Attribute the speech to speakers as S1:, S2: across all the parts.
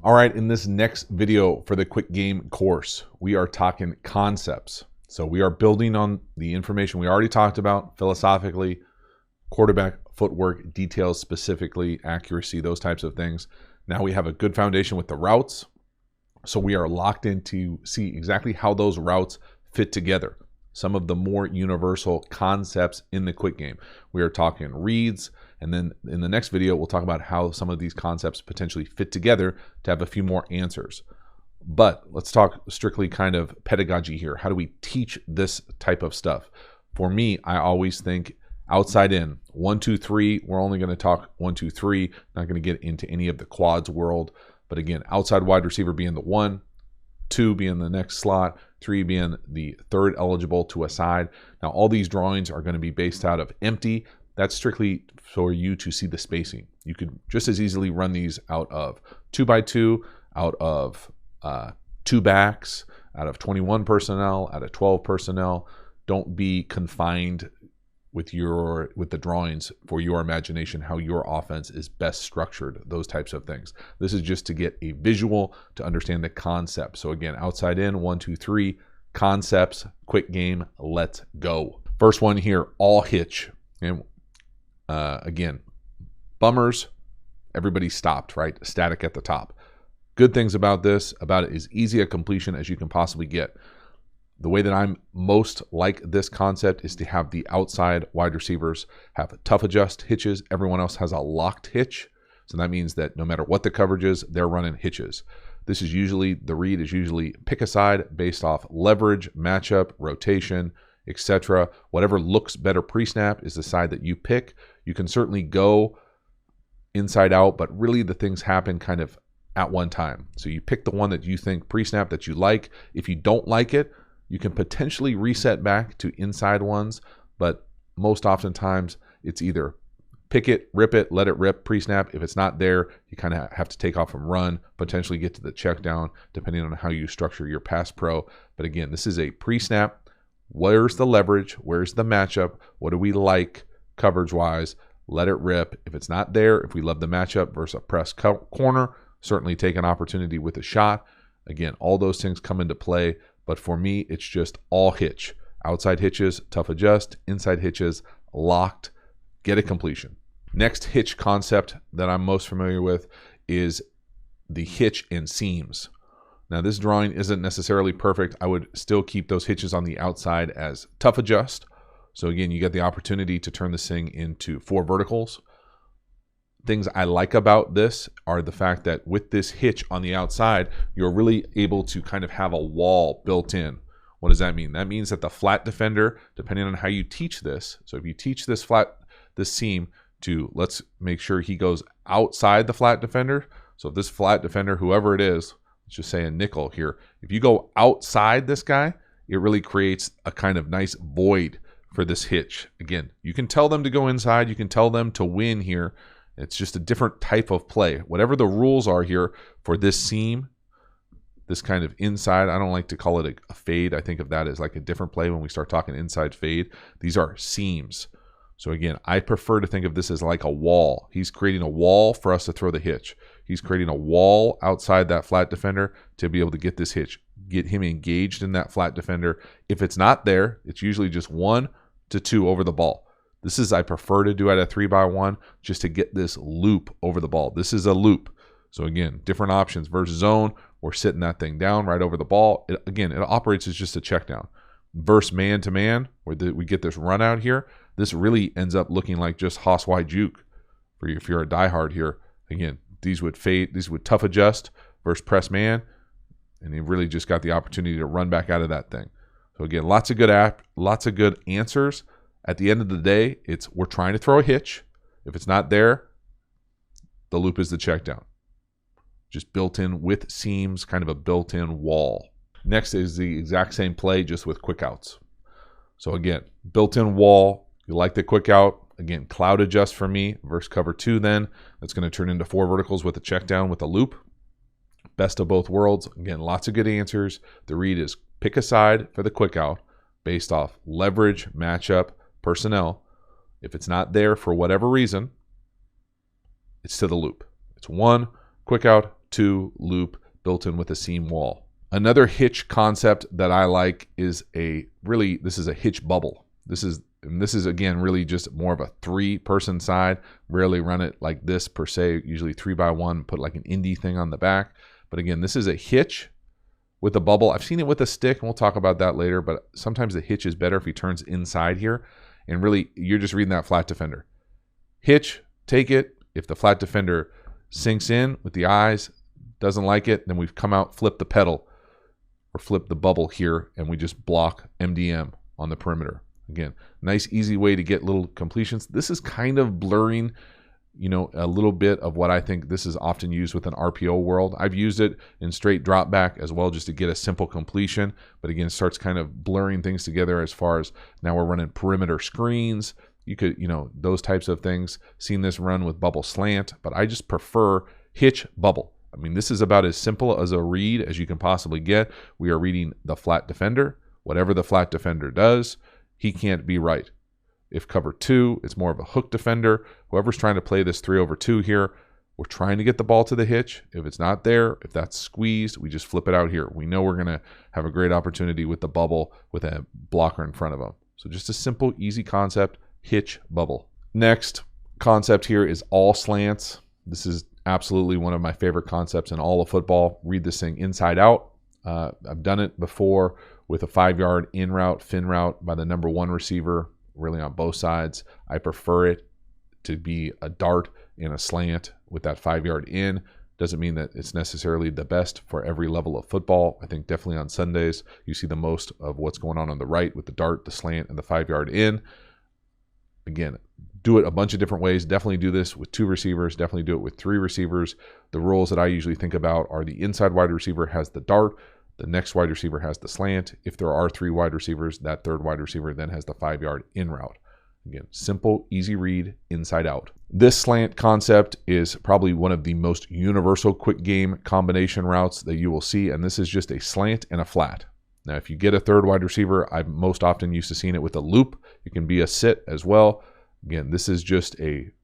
S1: All right, in this next video for the quick game course, we are talking concepts. So we are building on the information we already talked about philosophically, quarterback footwork, details specifically, accuracy, those types of things. Now we have a good foundation with the routes. So we are locked in to see exactly how those routes fit together. Some of the more universal concepts in the quick game. We are talking reads, and then in the next video, we'll talk about how some of these concepts potentially fit together to have a few more answers. But let's talk strictly kind of pedagogy here. How do we teach this type of stuff? For me, I always think outside in, 1, 2, 3. We're only going to talk 1, 2, 3. Not going to get into any of the quads world. But again, outside wide receiver being the 1, 2 being the next slot, 3 being the third eligible to a side. Now, all these drawings are going to be based out of empty. That's strictly for you to see the spacing. You could just as easily run these out of 2x2, out of 2 backs, out of 21 personnel, out of 12 personnel. Don't be confined with the drawings for your imagination, how your offense is best structured, those types of things. This is just to get a visual to understand the concept. So again, outside in, 1, 2, 3, concepts, quick game, let's go. First one here, all hitch. And again, bummers, everybody stopped, right? Static at the top. Good things about this, about it is easy a completion as you can possibly get. The way that I'm most like this concept is to have the outside wide receivers have tough adjust hitches. Everyone else has a locked hitch. So that means that no matter what the coverage is, they're running hitches. This is usually, the read is usually pick a side based off leverage, matchup, rotation, etc. Whatever looks better pre-snap is the side that you pick. You can certainly go inside out, but really the things happen kind of at one time. So you pick the one that you think pre-snap that you like. If you don't like it, you can potentially reset back to inside ones, but most oftentimes it's either pick it, rip it, let it rip, pre-snap. If it's not there, you kind of have to take off and run, potentially get to the check down, depending on how you structure your pass pro. But again, this is a pre-snap. Where's the leverage? Where's the matchup? What do we like coverage-wise? Let it rip. If it's not there, if we love the matchup versus a press corner, certainly take an opportunity with a shot. Again, all those things come into play. But for me, it's just all hitch. Outside hitches, tough adjust. Inside hitches, locked, get a completion. Next hitch concept that I'm most familiar with is the hitch and seams. Now, this drawing isn't necessarily perfect. I would still keep those hitches on the outside as tough adjust. So again, you get the opportunity to turn this thing into 4 verticals. Things I like about this are the fact that with this hitch on the outside, you're really able to kind of have a wall built in. What does that mean? That means that the flat defender, depending on how you teach this, so if you teach this seam to, let's make sure he goes outside the flat defender. So if this flat defender, whoever it is, let's just say a nickel here, if you go outside this guy, it really creates a kind of nice void for this hitch. Again, you can tell them to go inside, you can tell them to win here. It's just a different type of play. Whatever the rules are here for this seam, this kind of inside, I don't like to call it a fade. I think of that as like a different play when we start talking inside fade. These are seams. So again, I prefer to think of this as like a wall. He's creating a wall for us to throw the hitch. He's creating a wall outside that flat defender to be able to get this hitch, get him engaged in that flat defender. If it's not there, it's usually just 1 to 2 over the ball. This is, I prefer to do at a 3x1 just to get this loop over the ball. This is a loop. So again, different options versus zone. We're sitting that thing down right over the ball. Again, it operates as just a check down. Versus man to man, where we get this run out here, this really ends up looking like just Hoss wide juke for you if you're a diehard here. Again, these would fade, these would tough adjust versus press man, and you really just got the opportunity to run back out of that thing. So again, lots of good answers. At the end of the day, we're trying to throw a hitch. If it's not there, the loop is the check down. Just built in with seams, kind of a built-in wall. Next is the exact same play, just with quick outs. So again, built-in wall. You like the quick out. Again, cloud adjust for me versus cover 2 then. That's going to turn into 4 verticals with a check down with a loop. Best of both worlds. Again, lots of good answers. The read is pick a side for the quick out based off leverage, matchup, personnel. If it's not there for whatever reason, it's to the loop. It's 1, quick out, two, loop, built in with a seam wall. Another hitch concept that I like is this is a hitch bubble. This is again really just more of a 3-person side. Rarely run it like this per se, usually 3x1, put like an indie thing on the back. But again, this is a hitch with a bubble. I've seen it with a stick, and we'll talk about that later, but sometimes the hitch is better if he turns inside here. And really, you're just reading that flat defender. Hitch, take it. If the flat defender sinks in with the eyes, doesn't like it, then we've come out, flip the pedal, or flip the bubble here, and we just block MDM on the perimeter. Again, nice, easy way to get little completions. This is kind of blurring, a little bit of what I think this is often used with an RPO world. I've used it in straight drop back as well, just to get a simple completion. But again, it starts kind of blurring things together as far as now we're running perimeter screens. You could, those types of things. Seen this run with bubble slant, but I just prefer hitch bubble. I mean, this is about as simple as a read as you can possibly get. We are reading the flat defender. Whatever the flat defender does, he can't be right. If cover 2, it's more of a hook defender. Whoever's trying to play this 3/2 here, we're trying to get the ball to the hitch. If it's not there, if that's squeezed, we just flip it out here. We know we're going to have a great opportunity with the bubble with a blocker in front of them. So just a simple, easy concept, hitch bubble. Next concept here is all slants. This is absolutely one of my favorite concepts in all of football. Read this thing inside out. I've done it before with a 5-yard in route, fin route by the number 1 receiver, really on both sides. I prefer it to be a dart and a slant with that 5-yard in. Doesn't mean that it's necessarily the best for every level of football. I think definitely on Sundays, you see the most of what's going on the right with the dart, the slant, and the 5-yard in. Again, do it a bunch of different ways. Definitely do this with 2 receivers. Definitely do it with 3 receivers. The rules that I usually think about are the inside wide receiver has the dart. The next wide receiver has the slant. If there are 3 wide receivers, that 3rd wide receiver then has the 5-yard in route. Again, simple, easy read, inside out. This slant concept is probably one of the most universal quick game combination routes that you will see, and this is just a slant and a flat. Now, if you get a 3rd wide receiver, I'm most often used to seeing it with a loop. It can be a sit as well. Again, this is just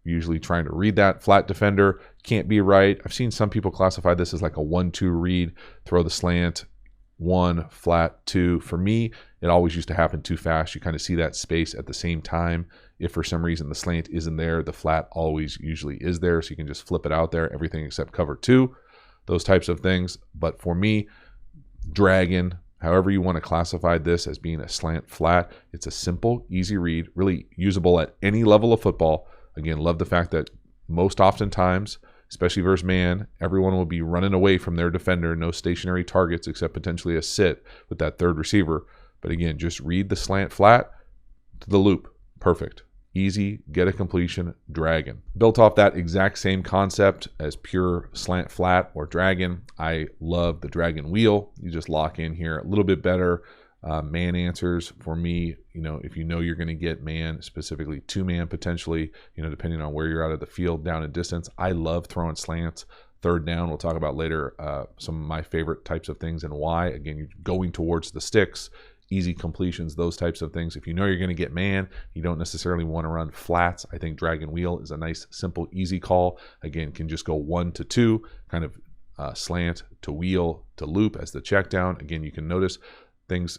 S1: usually trying to read that flat defender. Can't be right. I've seen some people classify this as like a 1-2 read, throw the slant, 1, flat, 2. For me, it always used to happen too fast. You kind of see that space at the same time. If for some reason the slant isn't there, the flat always usually is there. So you can just flip it out there, everything except cover 2, those types of things. But for me, dragon, however you want to classify this as being a slant flat, it's a simple, easy read, really usable at any level of football. Again, love the fact that most oftentimes, especially versus man, everyone will be running away from their defender. No stationary targets except potentially a sit with that 3rd receiver. But again, just read the slant flat to the loop. Perfect. Easy, get a completion, dragon. Built off that exact same concept as pure slant flat or dragon, I love the dragon wheel. You just lock in here. A little bit better man answers for me. If you know you're going to get man, specifically 2-man potentially, depending on where you're out of the field, down and distance. I love throwing slants. 3rd down, we'll talk about later some of my favorite types of things and why. Again, you're going towards the sticks, easy completions, those types of things. If you know you're going to get man, you don't necessarily want to run flats. I think dragon wheel is a nice, simple, easy call. Again, can just go 1 to 2, kind of slant to wheel to loop as the check down. Again, you can notice things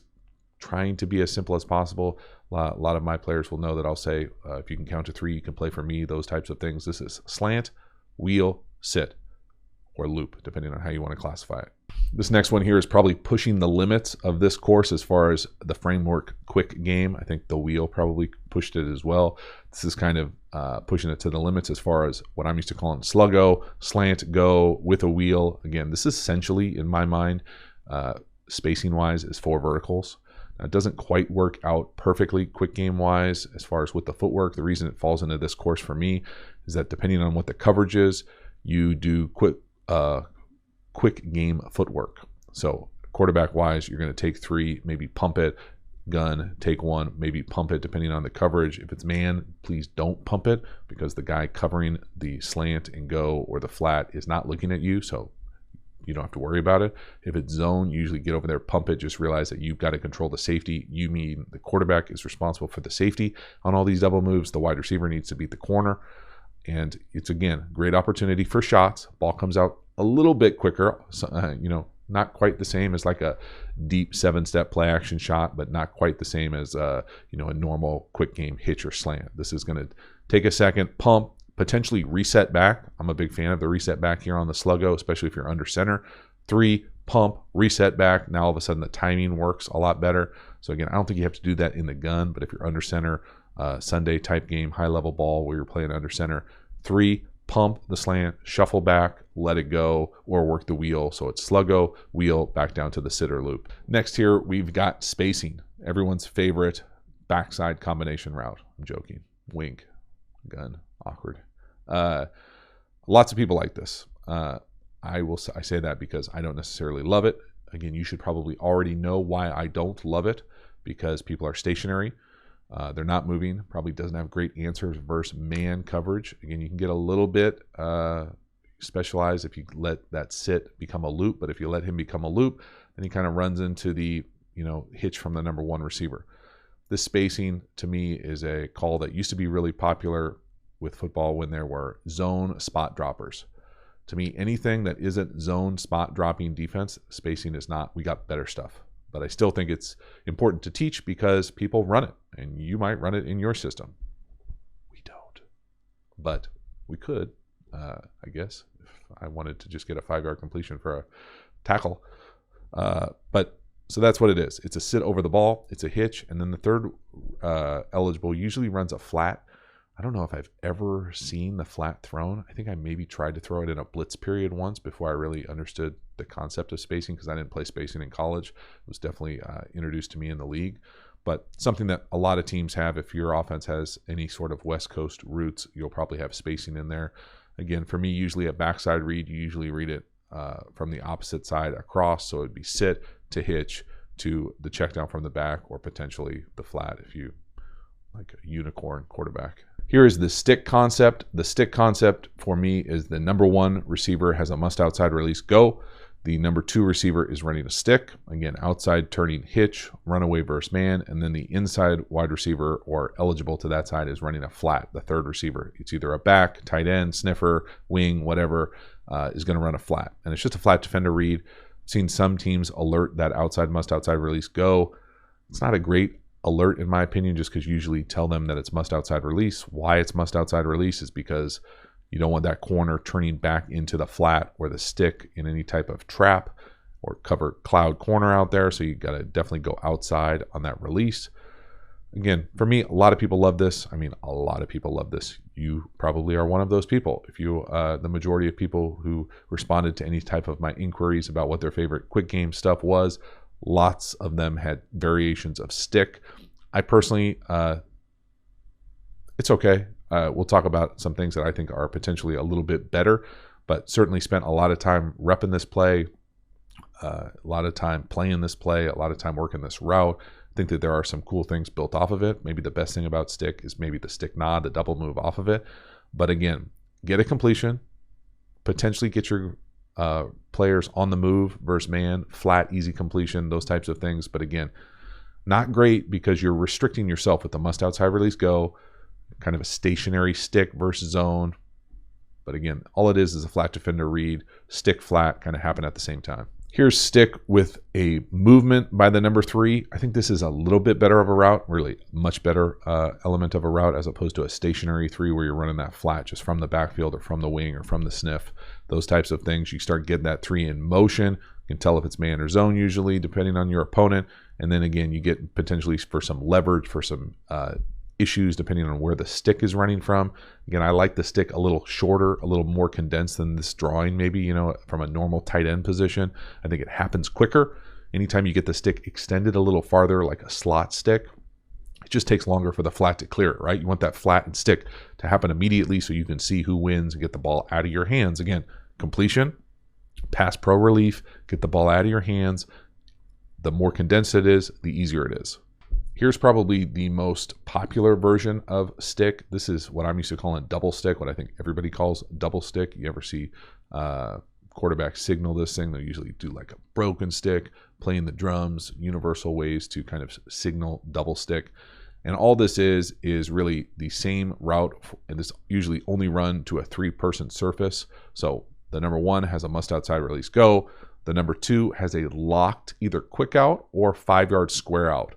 S1: trying to be as simple as possible. A lot of my players will know that I'll say, if you can count to 3, you can play for me, those types of things. This is slant, wheel, sit, or loop, depending on how you want to classify it. This next one here is probably pushing the limits of this course as far as the framework quick game. I think the wheel probably pushed it as well. This is kind of pushing it to the limits as far as what I'm used to calling sluggo, slant, go with a wheel. Again, this is essentially, in my mind, spacing-wise, is 4 verticals. Now, it doesn't quite work out perfectly quick game-wise as far as with the footwork. The reason it falls into this course for me is that depending on what the coverage is, you do quick game footwork. So quarterback wise, you're going to take 3, maybe pump it, gun, take 1, maybe pump it depending on the coverage. If it's man, please don't pump it because the guy covering the slant and go or the flat is not looking at you, so you don't have to worry about it. If it's zone, usually get over there, pump it. Just realize that you've got to control the safety. You mean the quarterback is responsible for the safety on all these double moves. The wide receiver needs to beat the corner. And it's, again, great opportunity for shots. Ball comes out a little bit quicker, not quite the same as like a deep 7-step play action shot, but not quite the same as a normal quick game hitch or slant. This is going to take a second, pump, potentially reset back. I'm a big fan of the reset back here on the Sluggo, especially if you're under center. 3, pump, reset back. Now all of a sudden the timing works a lot better. So again, I don't think you have to do that in the gun, but if you're under center, Sunday type game, high level ball where you're playing under center, 3, pump the slant, shuffle back, let it go, or work the wheel. So it's Sluggo, wheel, back down to the sitter loop. Next here, we've got spacing. Everyone's favorite backside combination route. I'm joking. Wink, gun, awkward. Lots of people like this. I say that because I don't necessarily love it. Again, you should probably already know why I don't love it, because people are stationary. They're not moving. Probably doesn't have great answers versus man coverage. Again, you can get a little bit specialized if you let that sit become a loop, but if you let him become a loop, then he kind of runs into the hitch from the number 1 receiver. This spacing to me is a call that used to be really popular with football when there were zone spot droppers. To me, anything that isn't zone spot dropping defense, spacing is not. We got better stuff. But I still think it's important to teach because people run it, and you might run it in your system. We don't. But we could, I guess, if I wanted to just get a 5-yard completion for a tackle. But so that's what it is. It's a sit over the ball. It's a hitch. And then the third eligible usually runs a flat. I don't know if I've ever seen the flat thrown. I think I maybe tried to throw it in a blitz period once before I really understood the concept of spacing, because I didn't play spacing in college. It was definitely introduced to me in the league. But something that a lot of teams have, if your offense has any sort of West Coast roots, you'll probably have spacing in there. Again, for me, usually a backside read, you usually read it from the opposite side across. So it'd be sit to hitch to the check down from the back, or potentially the flat if you like a unicorn quarterback. Here is the stick concept. The stick concept for me is the number 1 receiver has a must outside release go. The number 2 receiver is running a stick. Again, outside turning hitch, runaway versus man. And then the inside wide receiver, or eligible to that side, is running a flat, the 3rd receiver. It's either a back, tight end, sniffer, wing, whatever, is going to run a flat. And it's just a flat defender read. I've seen some teams alert that outside must outside release go. It's not a great alert in my opinion, just because you usually tell them that it's must outside release. Why it's must outside release is because you don't want that corner turning back into the flat or the stick in any type of trap or cover cloud corner out there. So you got to definitely go outside on that release. Again, for me, a lot of people love this. I mean, a lot of people love this. You probably are one of those people. If you, the majority of people who responded to any type of my inquiries about what their favorite quick game stuff was, lots of them had variations of stick. I personally, it's okay. We'll talk about some things that I think are potentially a little bit better, but certainly spent a lot of time repping this play, a lot of time playing this play, a lot of time working this route. I think that there are some cool things built off of it. Maybe the best thing about stick is maybe the stick nod, the double move off of it. But again, get a completion, potentially get your players on the move versus man, flat, easy completion, those types of things. But again, not great because you're restricting yourself with the must outside release go, kind of a stationary stick versus zone. But again, all it is a flat defender read, stick flat kind of happen at the same time. Here's stick with a movement by the number 3. I think this is a little bit better of a route, really much better element of a route as opposed to a stationary 3 where you're running that flat just from the backfield or from the wing or from the sniff. Those types of things, you start getting that 3 in motion. You can tell if it's man or zone usually, depending on your opponent. And then again, you get potentially for some leverage, for some issues depending on where the stick is running from. Again, I like the stick a little shorter, a little more condensed than this drawing maybe, from a normal tight end position. I think it happens quicker. Anytime you get the stick extended a little farther like a slot stick, it just takes longer for the flat to clear it, right? You want that flat and stick to happen immediately so you can see who wins and get the ball out of your hands. Again, completion, pass pro relief, get the ball out of your hands. The more condensed it is, the easier it is. Here's probably the most popular version of stick. This is what I'm used to calling double stick, what I think everybody calls double stick. You ever see quarterbacks signal this thing? They usually do like a broken stick, playing the drums, universal ways to kind of signal double stick. And all this is really the same route, and this usually only run to a 3-person surface. So The number 1 has a must outside release go. The number 2 has a locked either quick out or 5-yard square out.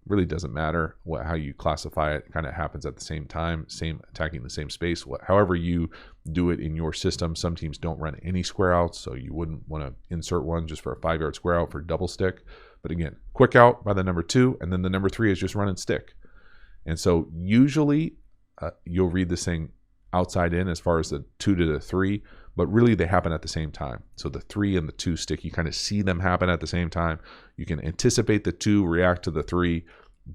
S1: Really doesn't matter how you classify it. It kind of happens at the same time, attacking the same space. However you do it in your system. Some teams don't run any square outs, so you wouldn't want to insert one just for a 5-yard square out for double stick. But again, quick out by the number 2, and then the number 3 is just run and stick. And so usually you'll read this thing outside in as far as the 2 to the 3, but really they happen at the same time. So the 3 and the 2 stick, you kind of see them happen at the same time. You can anticipate the 2, react to the 3,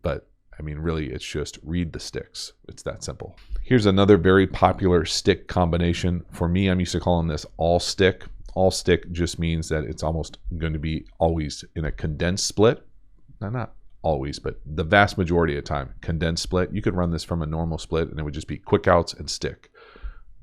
S1: but I mean, really it's just read the sticks. It's that simple. Here's another very popular stick combination. For me, I'm used to calling this all stick. All stick just means that it's almost going to be always in a condensed split. Not always, but the vast majority of the time, condensed split. You could run this from a normal split and it would just be quick outs and stick.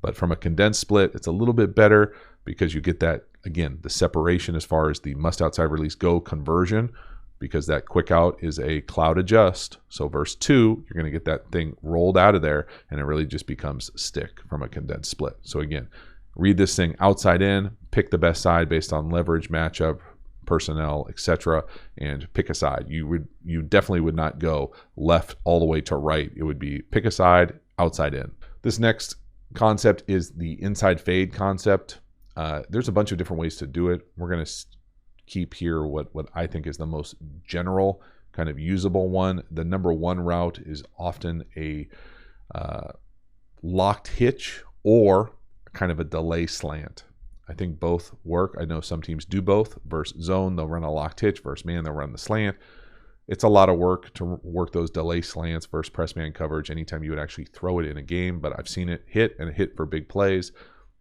S1: But from a condensed split, it's a little bit better because you get that, again, the separation as far as the must outside release go conversion, because that quick out is a cloud adjust. So verse 2, you're going to get that thing rolled out of there and it really just becomes stick from a condensed split. So again, read this thing outside in, pick the best side based on leverage, matchup, personnel, etc., and pick a side. You definitely would not go left all the way to right. It would be pick a side, outside in. This next concept is the inside fade concept. There's a bunch of different ways to do it. We're going to keep here what I think is the most general kind of usable one. The number 1 route is often a locked hitch or kind of a delay slant. I think both work. I know some teams do both. Versus zone, they'll run a locked hitch. Versus man, they'll run the slant. It's a lot of work to work those delay slants versus press man coverage anytime you would actually throw it in a game, but I've seen it hit and hit for big plays.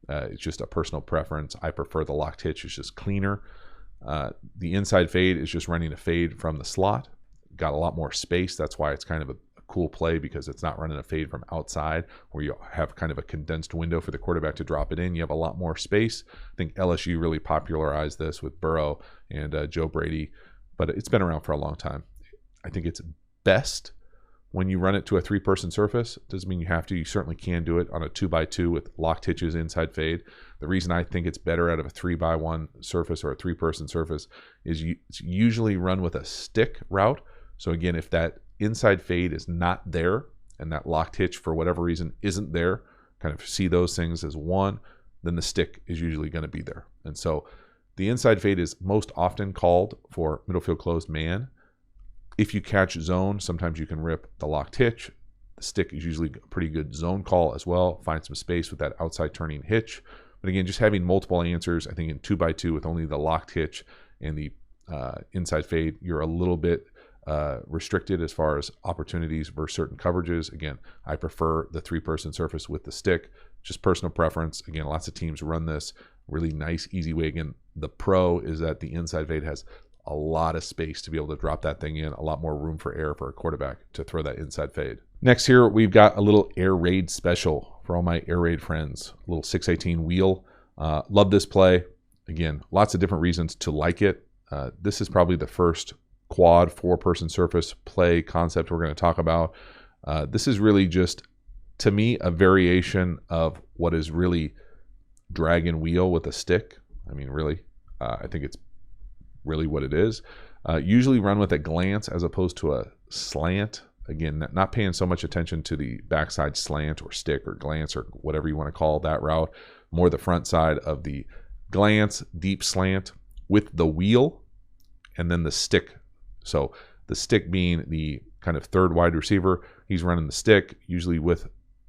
S1: It's just a personal preference. I prefer the locked hitch. It's just cleaner. The inside fade is just running a fade from the slot. Got a lot more space. That's why it's kind of a cool play, because it's not running a fade from outside where you have kind of a condensed window for the quarterback to drop it in. You have a lot more space. I think LSU really popularized this with Burrow and Joe Brady, but it's been around for a long time. I think it's best when you run it to a 3-person surface. Doesn't mean you have to. You certainly can do it on a 2x2 with locked hitches, inside fade. The reason I think it's better out of a 3x1 surface or a 3-person surface is it's usually run with a stick route. So again, if that inside fade is not there and that locked hitch for whatever reason isn't there, kind of see those things as one, then the stick is usually going to be there. And so the inside fade is most often called for middle field closed man. If you catch zone, sometimes you can rip the locked hitch. The stick is usually a pretty good zone call as well. Find some space with that outside turning hitch. But again, just having multiple answers, I think in 2x2 with only the locked hitch and the inside fade, you're a little bit restricted as far as opportunities versus certain coverages. Again, I prefer the 3-person surface with the stick, just personal preference. Again, lots of teams run this really nice, easy way. Again, the pro is that the inside fade has a lot of space to be able to drop that thing in, a lot more room for air for a quarterback to throw that inside fade. Next here, we've got a little air raid special for all my air raid friends, a little 618 wheel. Love this play. Again, lots of different reasons to like it. This is probably the first quad 4-person surface play concept we're going to talk about. This is really just, to me, a variation of what is really drag and wheel with a stick. I mean, really, I think it's really what it is. Usually run with a glance as opposed to a slant. Again, not paying so much attention to the backside slant or stick or glance or whatever you want to call that route. More the front side of the glance, deep slant with the wheel and then the stick. So the stick being the kind of third wide receiver, he's running the stick, usually with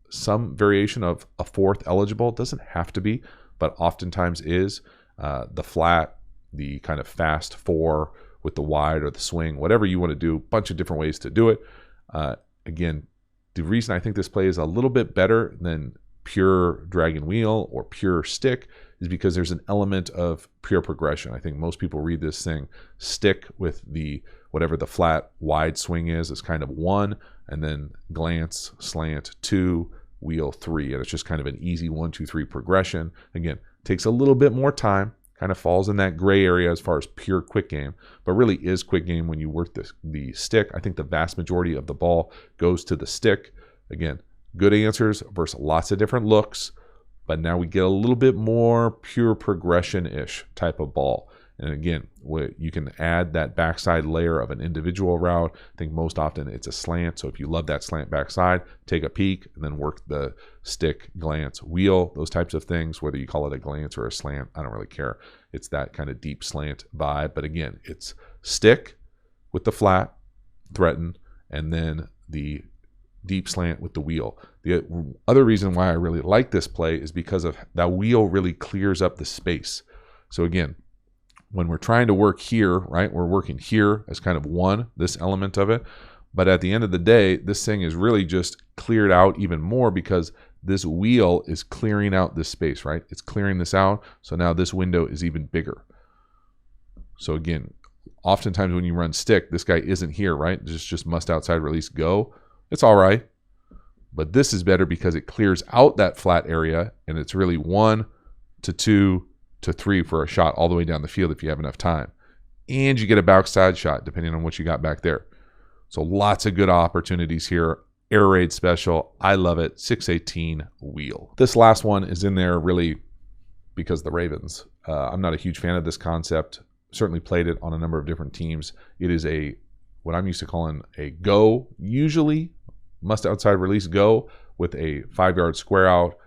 S1: some variation of a 4th eligible. Doesn't have to be, but oftentimes is. The flat, the kind of fast 4 with the wide or the swing, whatever you want to do, bunch of different ways to do it. Again, the reason I think this play is a little bit better than pure drag and wheel or pure stick is because there's an element of pure progression. I think most people read this thing stick with the whatever the flat wide swing is kind of 1, and then glance, slant 2, wheel 3, and it's just kind of an easy 1, 2, 3 progression. Again, takes a little bit more time, kind of falls in that gray area as far as pure quick game, but really is quick game when you work the stick. I think the vast majority of the ball goes to the stick. Again, good answers versus lots of different looks, but now we get a little bit more pure progression-ish type of ball. And again, you can add that backside layer of an individual route. I think most often it's a slant. So if you love that slant backside, take a peek and then work the stick, glance, wheel, those types of things, whether you call it a glance or a slant, I don't really care. It's that kind of deep slant vibe. But again, it's stick with the flat, threaten, and then the deep slant with the wheel. The other reason why I really like this play is because of that wheel really clears up the space. So again, when we're trying to work here, right, we're working here as kind of this element of it. But at the end of the day, this thing is really just cleared out even more because this wheel is clearing out this space, right? It's clearing this out. So now this window is even bigger. So again, oftentimes when you run stick, this guy isn't here, right? Just must outside release go. It's all right. But this is better because it clears out that flat area and it's really 1 to 2 to 3 for a shot all the way down the field if you have enough time. And you get a backside shot depending on what you got back there. So lots of good opportunities here. Air raid special. I love it. 618 wheel. This last one is in there really because the Ravens. I'm not a huge fan of this concept. Certainly played it on a number of different teams. It is what I'm used to calling a go, usually must outside release go with a 5-yard square out.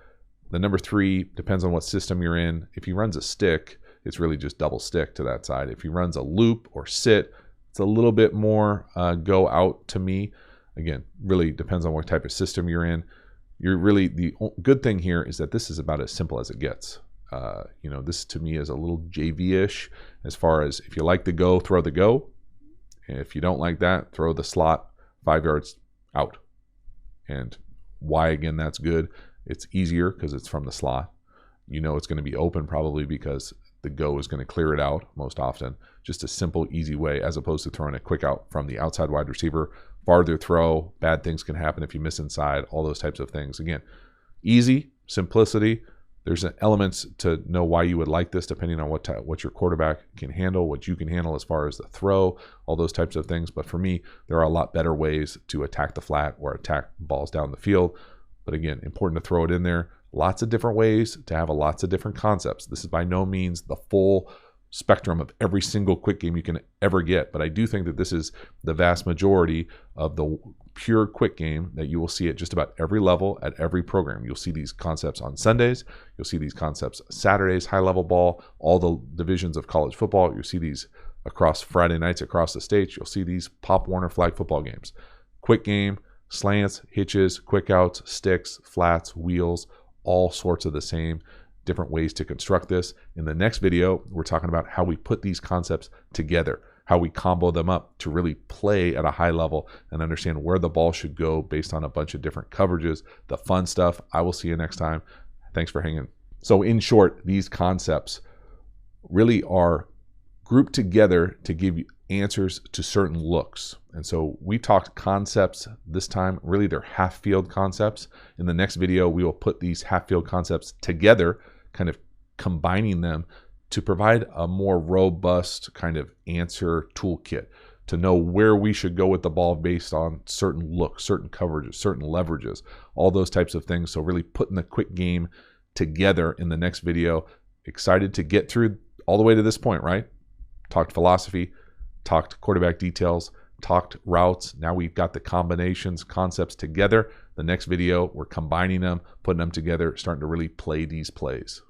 S1: The number 3 depends on what system you're in. If he runs a stick, it's really just double stick to that side. If he runs a loop or sit, it's a little bit more go out to me. Again, really depends on what type of system you're in. The good thing here is that this is about as simple as it gets. This to me is a little JV-ish as far as if you like the go, throw the go. And if you don't like that, throw the slot 5 yards out. And why, again, that's good. It's easier because it's from the slot. You know it's going to be open probably because the go is going to clear it out most often. Just a simple, easy way as opposed to throwing a quick out from the outside wide receiver. Farther throw, bad things can happen if you miss inside, all those types of things. Again, easy, simplicity. There's elements to know why you would like this depending on what your quarterback can handle, what you can handle as far as the throw, all those types of things. But for me, there are a lot better ways to attack the flat or attack balls down the field. But again, important to throw it in there. Lots of different ways to have lots of different concepts. This is by no means the full spectrum of every single quick game you can ever get. But I do think that this is the vast majority of the pure quick game that you will see at just about every level at every program. You'll see these concepts on Sundays. You'll see these concepts Saturdays, high-level ball, all the divisions of college football. You'll see these across Friday nights across the states. You'll see these Pop Warner flag football games. Quick game, slants, hitches, quick outs, sticks, flats, wheels, all sorts of the same different ways to construct this. In the next video, we're talking about how we put these concepts together, how we combo them up to really play at a high level and understand where the ball should go based on a bunch of different coverages, the fun stuff. I will see you next time. Thanks for hanging. So in short, these concepts really are grouped together to give you answers to certain looks. And so we talked concepts this time. Really, they're half-field concepts. In the next video, we will put these half-field concepts together, kind of combining them to provide a more robust kind of answer toolkit to know where we should go with the ball based on certain looks, certain coverages, certain leverages, all those types of things. So really putting the quick game together in the next video. Excited to get through all the way to this point, right? Talked philosophy, talked quarterback details, talked routes. Now we've got the combinations, concepts together. The next video, we're combining them, putting them together, starting to really play these plays.